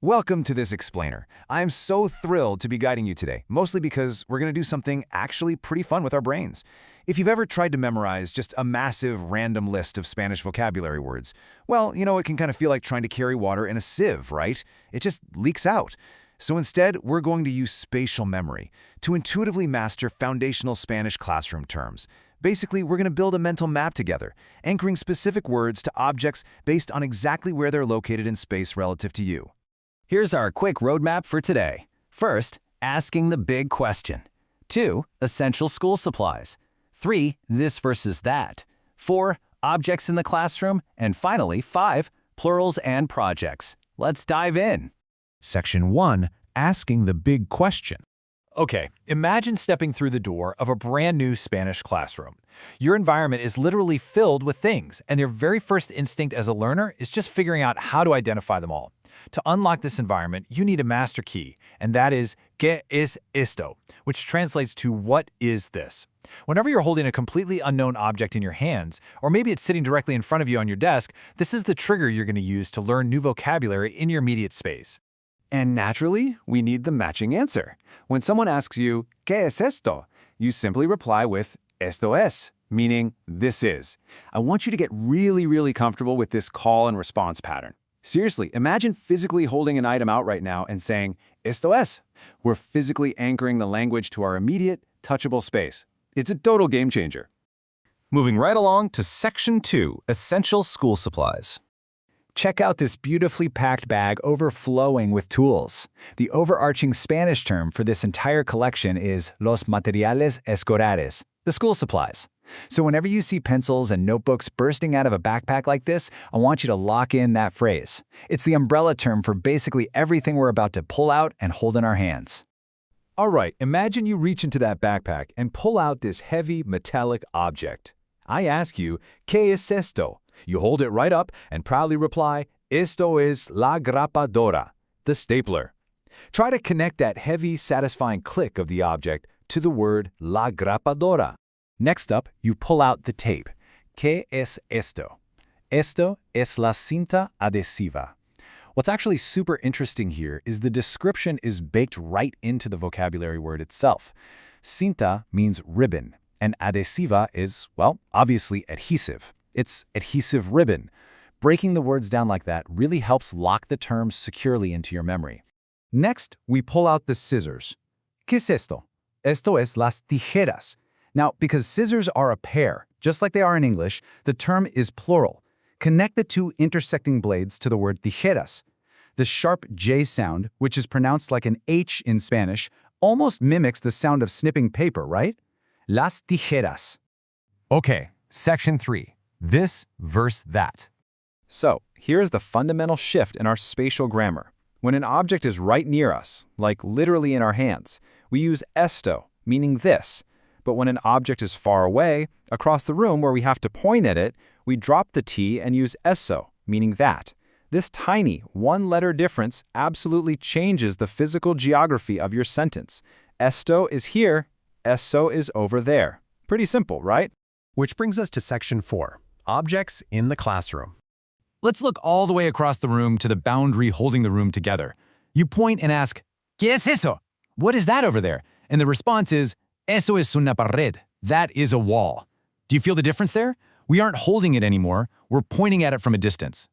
Welcome to this explainer. I'm so thrilled to be guiding you today, mostly because we're going to do something actually pretty fun with our brains. If you've ever tried to memorize just a massive random list of Spanish vocabulary words, well, it can kind of feel like trying to carry water in a sieve, right? It just leaks out. So instead, we're going to use spatial memory to intuitively master foundational Spanish classroom terms. Basically, we're going to build a mental map together, anchoring specific words to objects based on exactly where they're located in space relative to you. Here's our quick roadmap for today. First, asking the big question. 2, essential school supplies. 3, this versus that. 4, objects in the classroom. And finally, 5, plurals and projects. Let's dive in. Section 1, asking the big question. Okay, imagine stepping through the door of a brand new Spanish classroom. Your environment is literally filled with things, and your very first instinct as a learner is just figuring out how to identify them all. To unlock this environment, you need a master key, and that is ¿Qué es esto?, which translates to what is this? Whenever you're holding a completely unknown object in your hands, or maybe it's sitting directly in front of you on your desk, this is the trigger you're going to use to learn new vocabulary in your immediate space. And naturally, we need the matching answer. When someone asks you, ¿Qué es esto?, you simply reply with esto es, meaning this is. I want you to get really comfortable with this call and response pattern. Seriously, imagine physically holding an item out right now and saying, esto es. We're physically anchoring the language to our immediate, touchable space. It's a total game changer. Moving right along to Section 2, essential school supplies. Check out this beautifully packed bag overflowing with tools. The overarching Spanish term for this entire collection is los materiales escolares, the school supplies. So whenever you see pencils and notebooks bursting out of a backpack like this, I want you to lock in that phrase. It's the umbrella term for basically everything we're about to pull out and hold in our hands. All right, imagine you reach into that backpack and pull out this heavy metallic object. I ask you, ¿Qué es esto? You hold it right up and proudly reply, Esto es la grapadora, the stapler. Try to connect that heavy, satisfying click of the object to the word la grapadora. Next up, you pull out the tape. ¿Qué es esto? Esto es la cinta adhesiva. What's actually super interesting here is the description is baked right into the vocabulary word itself. Cinta means ribbon, and adhesiva is, well, obviously adhesive. It's adhesive ribbon. Breaking the words down like that really helps lock the terms securely into your memory. Next, we pull out the scissors. ¿Qué es esto? Esto es las tijeras. Now, because scissors are a pair, just like they are in English, the term is plural. Connect the two intersecting blades to the word tijeras. The sharp J sound, which is pronounced like an H in Spanish, almost mimics the sound of snipping paper, right? Las tijeras. Okay, Section 3, this versus that. So, here's the fundamental shift in our spatial grammar. When an object is right near us, like literally in our hands, we use esto, meaning this. But when an object is far away, across the room where we have to point at it, we drop the T and use eso, meaning that. This tiny, one-letter difference absolutely changes the physical geography of your sentence. Esto is here, eso is over there. Pretty simple, right? Which brings us to Section 4, objects in the classroom. Let's look all the way across the room to the boundary holding the room together. You point and ask, ¿Qué es eso? What is that over there? And the response is, Eso es una pared. That is a wall. Do you feel the difference there? We aren't holding it anymore. We're pointing at it from a distance.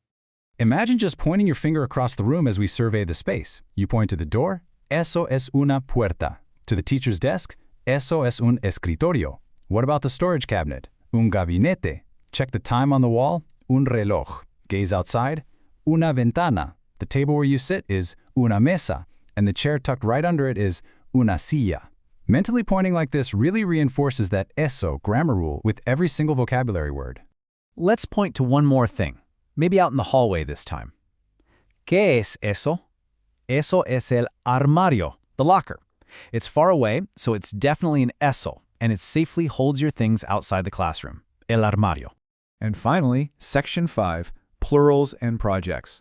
Imagine just pointing your finger across the room as we survey the space. You point to the door, eso es una puerta. To the teacher's desk, eso es un escritorio. What about the storage cabinet? Un gabinete. Check the time on the wall, un reloj. Gaze outside, una ventana. The table where you sit is una mesa, and the chair tucked right under it is una silla. Mentally pointing like this really reinforces that eso grammar rule with every single vocabulary word. Let's point to one more thing, maybe out in the hallway this time. ¿Qué es eso? Eso es el armario, the locker. It's far away, so it's definitely an eso, and it safely holds your things outside the classroom. El armario. And finally, Section 5, plurals and projects.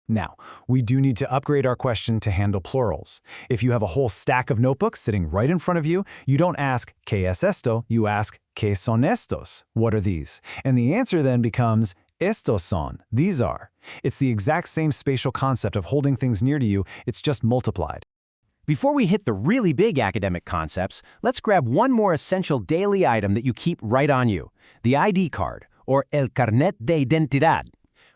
Now, we do need to upgrade our question to handle plurals. If you have a whole stack of notebooks sitting right in front of you, you don't ask, ¿Qué es esto? You ask, ¿Qué son estos? What are these? And the answer then becomes, estos son, these are. It's the exact same spatial concept of holding things near to you, it's just multiplied. Before we hit the really big academic concepts, let's grab one more essential daily item that you keep right on you, the ID card, or el carnet de identidad.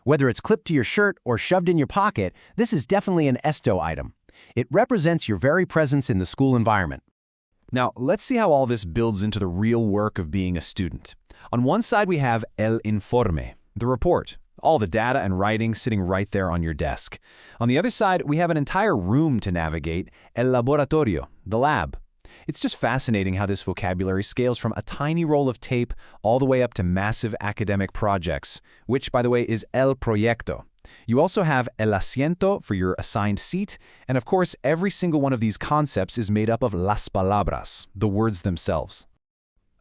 Whether it's clipped to your shirt or shoved in your pocket, this is definitely an esto item. It represents your very presence in the school environment. Now, let's see how all this builds into the real work of being a student. On one side, we have el informe, the report, all the data and writing sitting right there on your desk. On the other side, we have an entire room to navigate, el laboratorio, the lab. It's just fascinating how this vocabulary scales from a tiny roll of tape all the way up to massive academic projects, which, by the way, is el proyecto. You also have el asiento for your assigned seat, and of course, every single one of these concepts is made up of las palabras, the words themselves.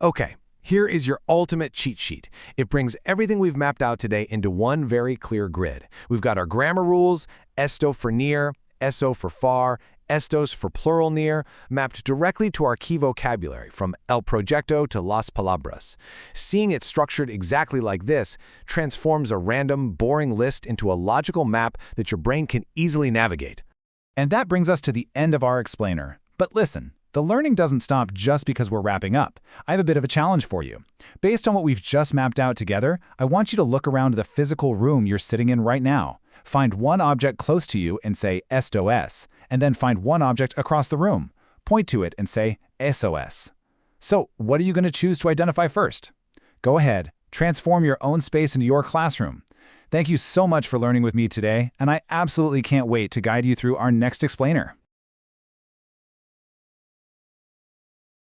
Okay, here is your ultimate cheat sheet. It brings everything we've mapped out today into one very clear grid. We've got our grammar rules, esto for near, eso for far, estos for plural near, mapped directly to our key vocabulary from el proyecto to las palabras. Seeing it structured exactly like this transforms a random, boring list into a logical map that your brain can easily navigate. And that brings us to the end of our explainer. But listen, the learning doesn't stop just because we're wrapping up. I have a bit of a challenge for you. Based on what we've just mapped out together, I want you to look around the physical room you're sitting in right now. Find one object close to you and say esto es, and then find one object across the room. Point to it and say eso es. So, what are you going to choose to identify first? Go ahead, transform your own space into your classroom. Thank you so much for learning with me today, and I absolutely can't wait to guide you through our next explainer.